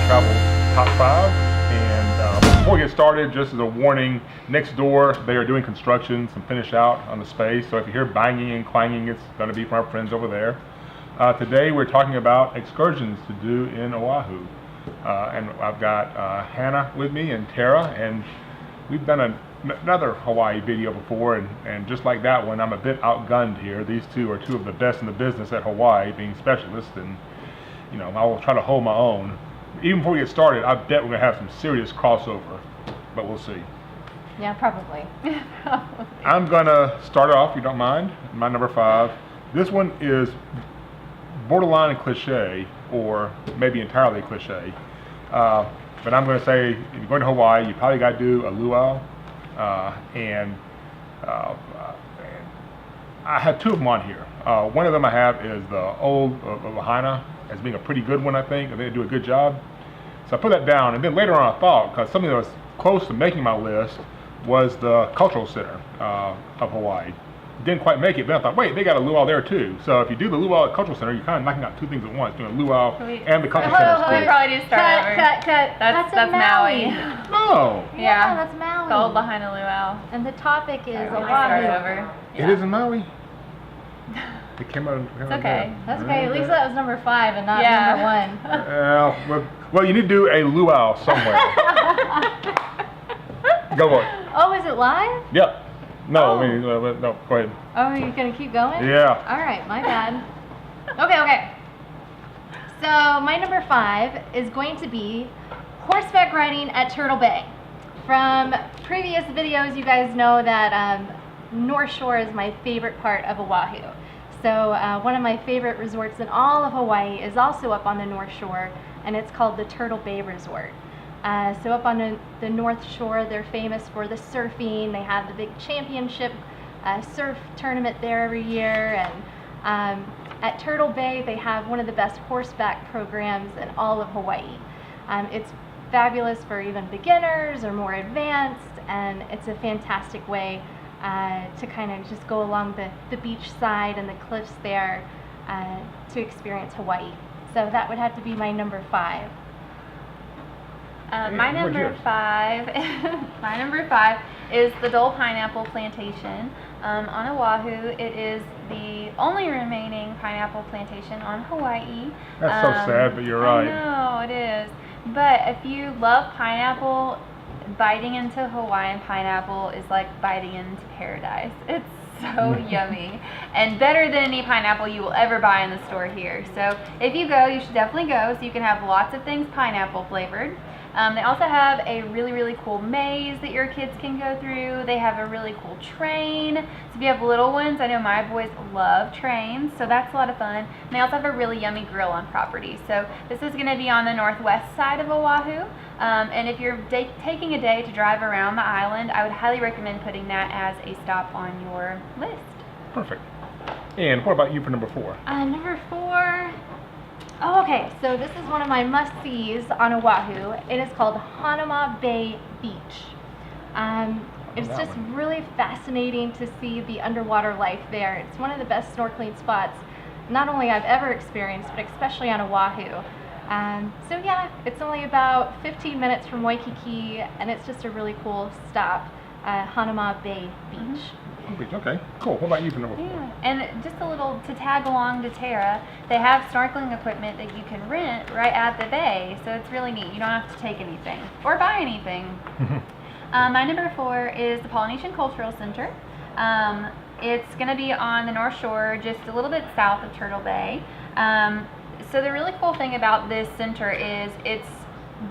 Travel Top 5. And before we get started, just as a warning, next door they are doing construction, some finish out on the space. So if you hear banging and clanging, it's going to be from our friends over there. Today we're talking about excursions to do in Oahu. And I've got Hannah with me and Tara, and we've done another Hawaii video before, and just like that one, I'm a bit outgunned here. These two are two of the best in the business at Hawaii, being specialists, and you know, I will try to hold my own. Even before we get started, I bet we're going to have some serious crossover, but we'll see. Yeah, probably. I'm going to start off, if you don't mind, my number 5. This one is borderline cliche, or maybe entirely cliche, but I'm going to say, if you're going to Hawaii, you probably got to do a luau, and I have 2 of them on here. One of them I have is the old Lahaina, as being a pretty good one, I think. They do a good job. So I put that down, and then later on I thought, because something that was close to making my list was the Cultural Center of Hawaii. Didn't quite make it, but I thought, wait, they got a luau there too. So if you do the luau at Cultural Center, you're kind of knocking out 2 things at once, doing a luau and the Cultural Center. We probably need to start over. Cut. That's Maui. Oh. Yeah, that's Maui. The old Lahaina Luau. And the topic is Sorry, we start Oahu. over. It is in Maui? It came out. It's okay. That's okay. At least that was number 5 and not number 1. Well, you need to do a luau somewhere. Go for it. Oh, is it live? Yep. No, Oh. I mean, no, go ahead. Oh, you're gonna keep going? Yeah. All right, my bad. Okay. So my number 5 is going to be horseback riding at Turtle Bay. From previous videos, you guys know that North Shore is my favorite part of Oahu. So one of my favorite resorts in all of Hawaii is also up on the North Shore, and it's called the Turtle Bay Resort. So up on the North Shore, they're famous for the surfing. They have the big championship surf tournament there every year, and at Turtle Bay they have one of the best horseback programs in all of Hawaii. It's fabulous for even beginners or more advanced, and it's a fantastic way to kind of just go along the beach side and the cliffs there to experience Hawaii. So that would have to be my number 5. My number 5, my number 5 is the Dole Pineapple Plantation on Oahu. It is the only remaining pineapple plantation on Hawaii. That's so sad, but you're right. I know, it is. But if you love pineapple, biting into Hawaiian pineapple is like biting into paradise. It's so yummy and better than any pineapple you will ever buy in the store here. So if you go, you should definitely go so you can have lots of things pineapple flavored. They also have a really cool maze that your kids can go through. They have a really cool train. So if you have little ones, I know my boys love trains, so that's a lot of fun. And they also have a really yummy grill on property. So this is going to be on the northwest side of Oahu. And if you're taking a day to drive around the island, I would highly recommend putting that as a stop on your list. Perfect. And what about you for number 4? Number 4. Oh, okay, so this is one of my must-sees on Oahu. It is called Hanauma Bay Beach. It's just really fascinating to see the underwater life there. It's one of the best snorkeling spots not only I've ever experienced, but especially on Oahu. So yeah, it's only about 15 minutes from Waikiki, and it's just a really cool stop, Hanauma Bay Beach. Okay, cool. What about you for number 4? Yeah, and just a little to tag along to Tara, they have snorkeling equipment that you can rent right at the bay, so it's really neat. You don't have to take anything or buy anything. My number 4 is the Polynesian Cultural Center. It's going to be on the North Shore, just a little bit south of Turtle Bay. So the really cool thing about this center is it's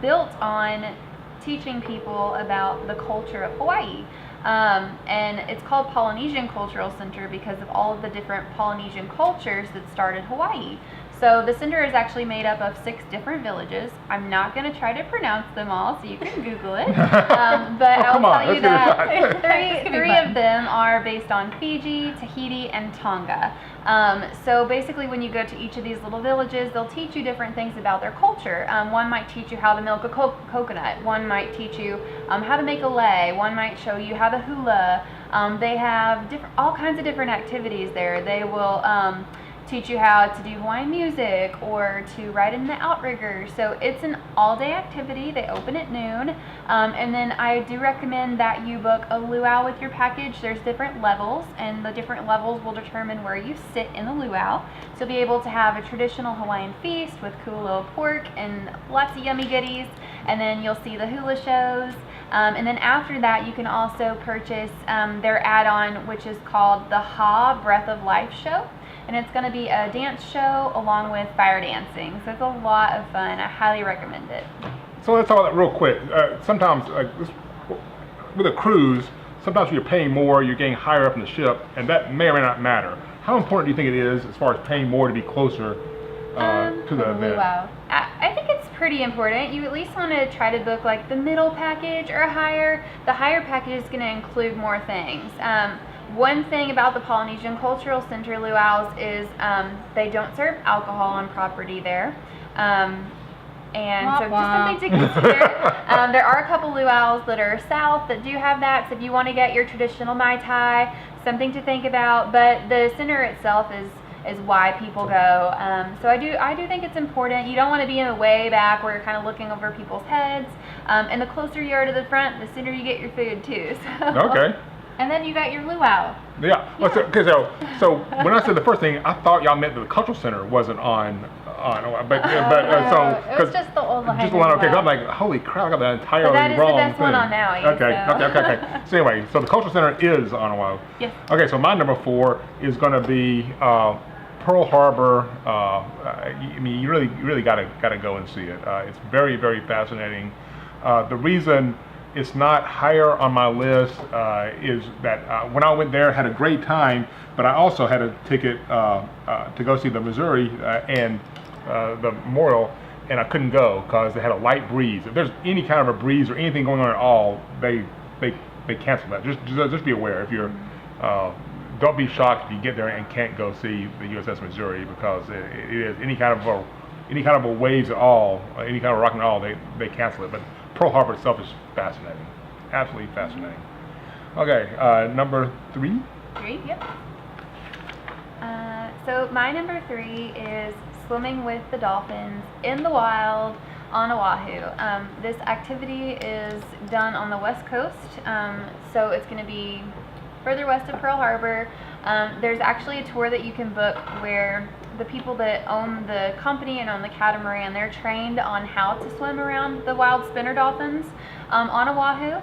built on teaching people about the culture of Hawaii. And it's called Polynesian Cultural Center because of all of the different Polynesian cultures that started Hawaii. So the center is actually made up of 6 different villages. I'm not going to try to pronounce them all, so you can Google it. But I'll tell you that 3 of them are based on Fiji, Tahiti, and Tonga. So basically when you go to each of these little villages, they'll teach you different things about their culture. One might teach you how to milk a coconut. One might teach you how to make a lei. One might show you how to hula. They have all kinds of different activities there. They will teach you how to do Hawaiian music or to ride in the outrigger. So it's an all-day activity. They open at noon. And then I do recommend that you book a luau with your package. There's different levels, and the different levels will determine where you sit in the luau. So you'll be able to have a traditional Hawaiian feast with kulo pork and lots of yummy goodies. And then you'll see the hula shows. And then after that, you can also purchase their add-on, which is called the Ha Breath of Life show. And it's going to be a dance show along with fire dancing. So it's a lot of fun. I highly recommend it. So let's talk about that real quick. Sometimes, with a cruise, sometimes you're paying more, you're getting higher up in the ship, and that may or may not matter. How important do you think it is as far as paying more to be closer to the event? Luau. I think it's pretty important. You at least want to try to book like the middle package or higher. The higher package is going to include more things. One thing about the Polynesian Cultural Center luau's is they don't serve alcohol on property there. And so just something to consider. There are a couple luau's that are south that do have that. So if you want to get your traditional Mai Tai, something to think about. But the center itself is why people go. So I do think it's important. You don't want to be in the way back where you're kind of looking over people's heads. And the closer you are to the front, the sooner you get your food too. So. Okay. And then you got your luau. Yeah. Well, so when I said the first thing, I thought y'all meant that the cultural center wasn't on, but so it was just the old just the one. Okay, I'm like, holy crap, I got that entirely that is wrong the best thing. one on Maui. Okay. So anyway, so the cultural center is on Oahu. Yes. Okay, so my number 4 is going to be Pearl Harbor. I mean, you really gotta go and see it. It's very, very fascinating. The reason it's not higher on my list is that when I went there, I had a great time, but I also had a ticket to go see the Missouri and the memorial, and I couldn't go because they had a light breeze. If there's any kind of a breeze or anything going on at all, they cancel that. Just be aware. If you're don't be shocked if you get there and can't go see the USS Missouri, because it is any kind of a waves at all, any kind of rocking at all, they cancel it. But Pearl Harbor itself is fascinating, absolutely fascinating. Okay, number 3. 3, yep. So my number 3 is swimming with the dolphins in the wild on Oahu. This activity is done on the west coast, so it's going to be further west of Pearl Harbor. There's actually a tour that you can book where the people that own the company and own the catamaran, they're trained on how to swim around the wild spinner dolphins on Oahu.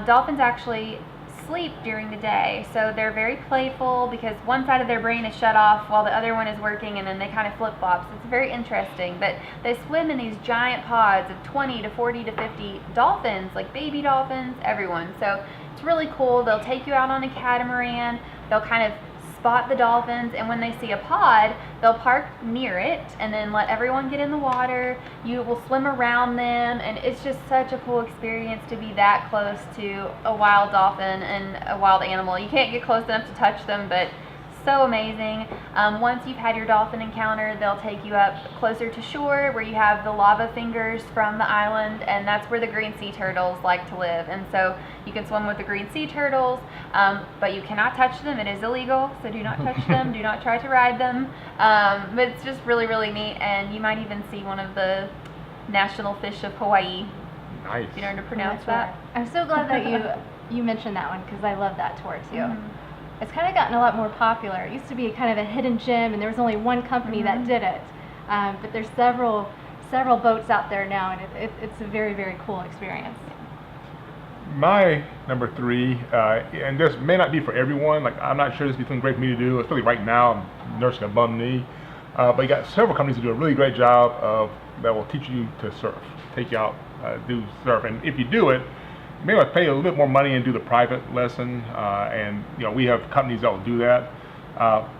Dolphins actually sleep during the day, so they're very playful because one side of their brain is shut off while the other one is working, and then they kind of flip-flops. It's very interesting, but they swim in these giant pods of 20 to 40 to 50 dolphins, like baby dolphins, everyone. So it's really cool. They'll take you out on a catamaran, they'll kind of spot the dolphins, and when they see a pod, they'll park near it and then let everyone get in the water. You will swim around them, and it's just such a cool experience to be that close to a wild dolphin and a wild animal. You can't get close enough to touch them, but so amazing. Once you've had your dolphin encounter, they'll take you up closer to shore where you have the lava fingers from the island, and that's where the green sea turtles like to live. And so you can swim with the green sea turtles, but you cannot touch them. It is illegal, so do not touch them. Do not try to ride them. But it's just really, really neat, and you might even see one of the national fish of Hawaii. Nice. You know how to pronounce that? I'm so glad that you mentioned that one, because I love that tour too. Mhm. It's kind of gotten a lot more popular. It used to be kind of a hidden gem, and there was only one company that did it. But there's several boats out there now, and it's a very, very cool experience. My number 3, and this may not be for everyone. Like, I'm not sure this would be something great for me to do, especially right now. I'm nursing a bum knee. But you got several companies that do a really great job that will teach you to surf, take you out, do surf, and if you do it, maybe I'll pay a little bit more money and do the private lesson, and we have companies that will do that.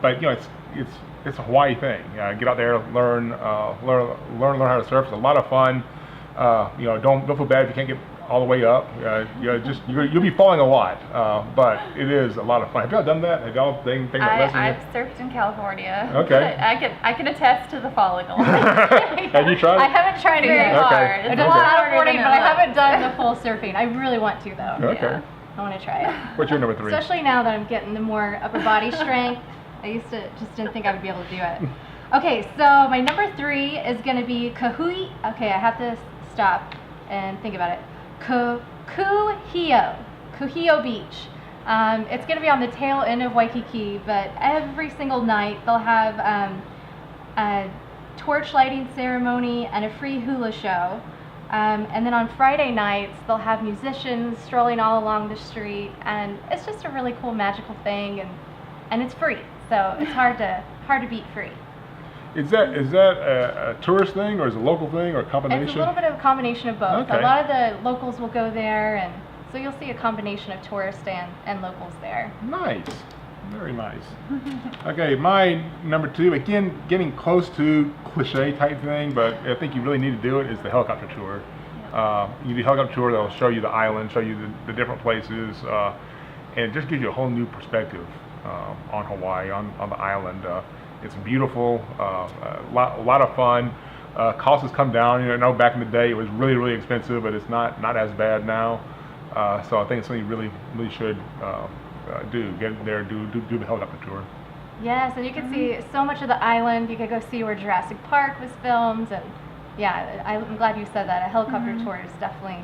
But it's a Hawaii thing. Get out there, learn how to surf. It's a lot of fun. Don't feel bad if you can't get all the way up. You'll be falling a lot, but it is a lot of fun. Have y'all done that? Have y'all taken that lesson? I've surfed in California. Okay. I can attest to the falling a lot. Have you tried it? I haven't tried it Very yet. hard. Okay. It's I a do a lot lot of harder boarding, than but I it haven't looks. done the full surfing. I really want to though. Okay. Yeah. I want to try it. What's your number 3? Especially now that I'm getting the more upper body strength. I used to just didn't think I would be able to do it. Okay, so my number 3 is going to be Kahui. Okay, I have to stop and think about it. Kuhio Beach. It's going to be on the tail end of Waikiki, but every single night they'll have a torch lighting ceremony and a free hula show. And then on Friday nights, they'll have musicians strolling all along the street, and it's just a really cool, magical thing, and it's free, so it's hard to beat free. Is that a tourist thing, or is it a local thing, or a combination? It's a little bit of a combination of both. Okay. A lot of the locals will go there, and so you'll see a combination of tourists and locals there. Nice. Very nice. Okay, my number 2, again, getting close to cliche type thing, but I think you really need to do it, is the helicopter tour. You do a helicopter tour that'll show you the island, show you the different places, and it just gives you a whole new perspective on Hawaii, on the island. It's beautiful, a lot of fun. Costs has come down. I know back in the day it was really, really expensive, but it's not as bad now. So I think it's something you really should get there, do the helicopter tour. Yes, and you can see so much of the island. You could go see where Jurassic Park was filmed, and yeah, I'm glad you said that. A helicopter tour is definitely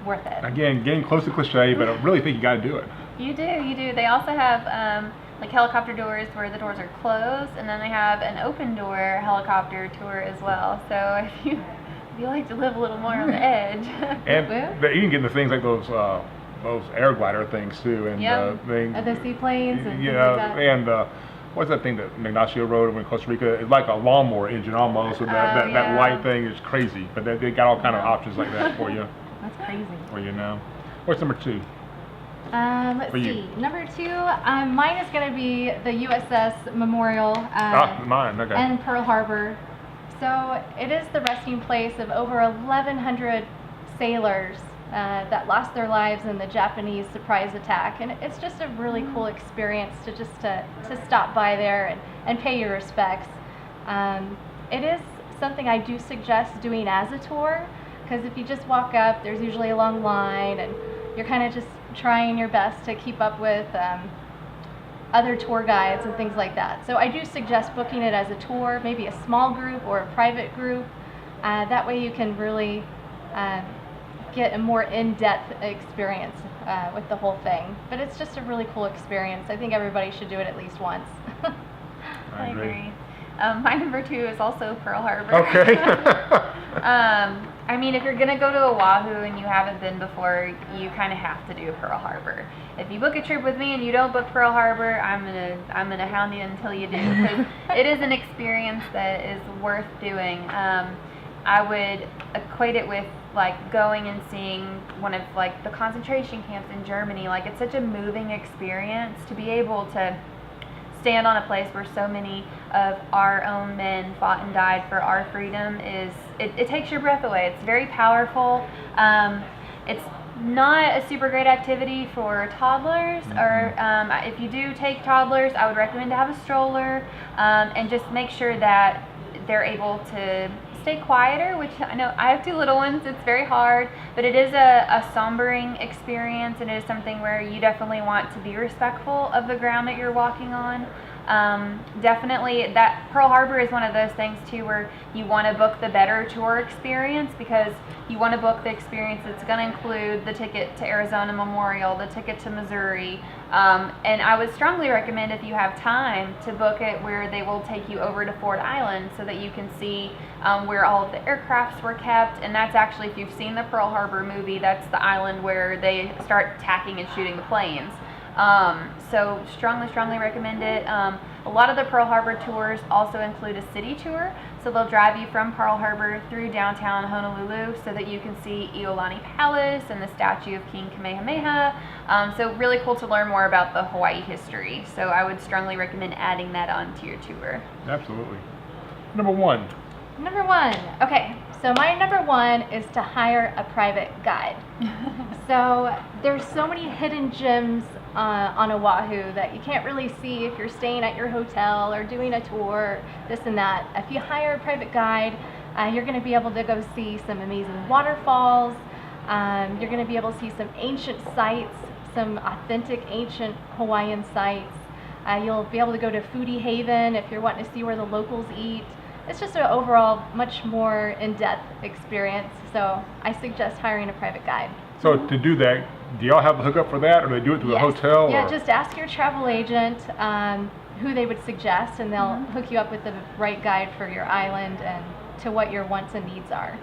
worth it. Again, getting close to cliche, but I really think you got to do it. You do. They also have like helicopter doors where the doors are closed, and then they have an open door helicopter tour as well. So if you like to live a little more on the edge. And you can get into things like those air glider things too, and things. The seaplanes and you things know, like that. and what's that thing that Ignacio rode over in Costa Rica? It's like a lawnmower engine almost, and that light thing is crazy. But they got all kind of options like that for you. That's crazy. For you now. What's number 2? Let's see. Number 2, mine is going to be the USS Memorial Mine. Okay. and Pearl Harbor. So it is the resting place of over 1,100 sailors that lost their lives in the Japanese surprise attack, and it's just a really cool experience to stop by there and pay your respects. It is something I do suggest doing as a tour, because if you just walk up, there's usually a long line, and you're kind of just trying your best to keep up with other tour guides and things like that. So I do suggest booking it as a tour, maybe a small group or a private group. That way you can really get a more in-depth experience with the whole thing. But it's just a really cool experience. I think everybody should do it at least once. I agree. My number 2 is also Pearl Harbor. Okay. I mean, if you're gonna go to Oahu and you haven't been before, you kind of have to do Pearl Harbor. If you book a trip with me and you don't book Pearl Harbor, I'm gonna hound you until you do, because it is an experience that is worth doing. I would equate it with like going and seeing one of like the concentration camps in Germany. Like, it's such a moving experience to be able to stand on a place where so many of our own men fought and died for our freedom. It takes your breath away. It's very powerful. It's not a super great activity for toddlers, or if you do take toddlers, I would recommend to have a stroller, and just make sure that they're able to stay quieter, which I know I have 2 little ones. It's very hard, but it is a sombering experience, and it is something where you definitely want to be respectful of the ground that you're walking on. Definitely, that Pearl Harbor is one of those things too where you want to book the better tour experience, because you want to book the experience that's going to include the ticket to Arizona Memorial, the ticket to Missouri, and I would strongly recommend, if you have time, to book it where they will take you over to Ford Island so that you can see where all of the aircrafts were kept. And that's actually, if you've seen the Pearl Harbor movie, that's the island where they start attacking and shooting the planes. So strongly recommend it. A lot of the Pearl Harbor tours also include a city tour, so they'll drive you from Pearl Harbor through downtown Honolulu so that you can see Iolani Palace and the statue of King Kamehameha. So really cool to learn more about the Hawaii history. So I would strongly recommend adding that onto your tour. Absolutely. Number 1. Number 1. Okay, so my number 1 is to hire a private guide. So there's so many hidden gems on Oahu that you can't really see if you're staying at your hotel or doing a tour, this and that. If you hire a private guide, you're going to be able to go see some amazing waterfalls. You're going to be able to see some ancient sites, some authentic ancient Hawaiian sites. You'll be able to go to Foodie Haven if you're wanting to see where the locals eat. It's just an overall much more in-depth experience, so I suggest hiring a private guide. So to do that, do y'all have the hookup for that, or do they do it through the hotel? Yeah, or? just ask your travel agent who they would suggest, and they'll hook you up with the right guide for your island and to what your wants and needs are.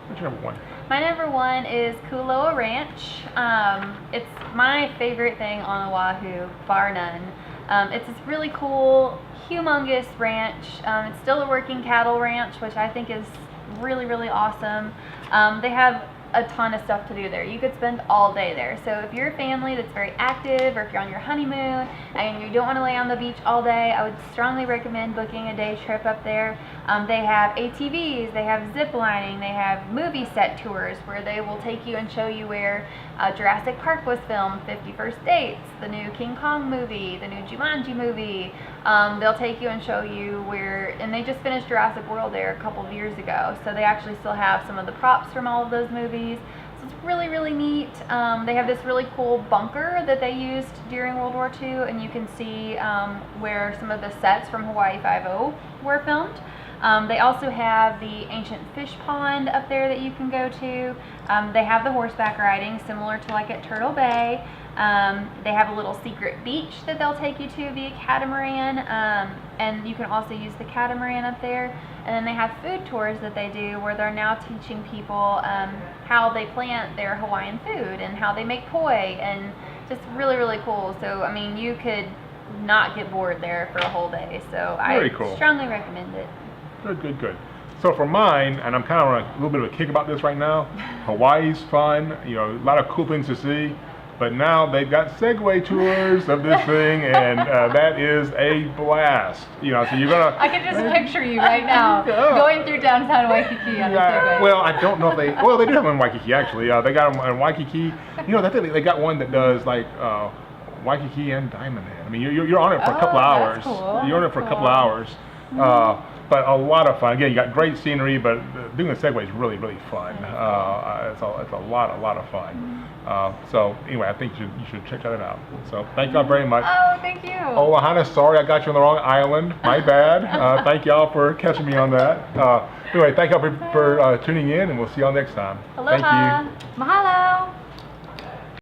What's your number one? My number one is Kualoa Ranch. It's my favorite thing on Oahu, bar none. It's this really cool, humongous ranch. It's still a working cattle ranch, which I think is really, really awesome. They have a ton of stuff to do there. You could spend all day there. So if you're a family that's very active, or if you're on your honeymoon and you don't want to lay on the beach all day, I would strongly recommend booking a day trip up there. They have ATVs, they have zip lining, they have movie set tours where they will take you and show you where Jurassic Park was filmed, 50 First Dates, the new King Kong movie, the new Jumanji movie. They'll take you and show you where, and they just finished Jurassic World there a couple of years ago, so they actually still have some of the props from all of those movies. So it's really, really neat. They have this really cool bunker that they used during World War II, and you can see where some of the sets from Hawaii Five-0 were filmed. They also have the ancient fish pond up there that you can go to. They have the horseback riding, similar to like at Turtle Bay. They have a little secret beach that they'll take you to via catamaran, and you can also use the catamaran up there. And then they have food tours that they do where they're now teaching people how they plant their Hawaiian food and how they make poi, and just really, really cool. So, I mean, you could not get bored there for a whole day. So Very I cool. strongly recommend it. Good, good, good. So for mine, and I'm kind of on a little bit of a kick about this right now, Hawaii's fun, you know, a lot of cool things to see, but now they've got Segway tours of this thing, and that is a blast. You know, so you're gonna... I can just picture you right now going through downtown Waikiki on a Segway. Well, I don't know if they... Well, they do have one in Waikiki, actually. They got them in Waikiki. You know, they got one that does, like, Waikiki and Diamond Head. I mean, you're on it for a couple of hours. That's cool. You're on it for a couple of hours. But a lot of fun. Again, you got great scenery, but doing the Segway is really, really fun. It's a lot of fun. So anyway, I think you should check that out. So thank y'all very much. Oh, thank you. Ohana, sorry I got you on the wrong island. My bad. Thank y'all for catching me on that. Anyway, thank y'all for tuning in, and we'll see y'all next time. Aloha. Thank you. Mahalo.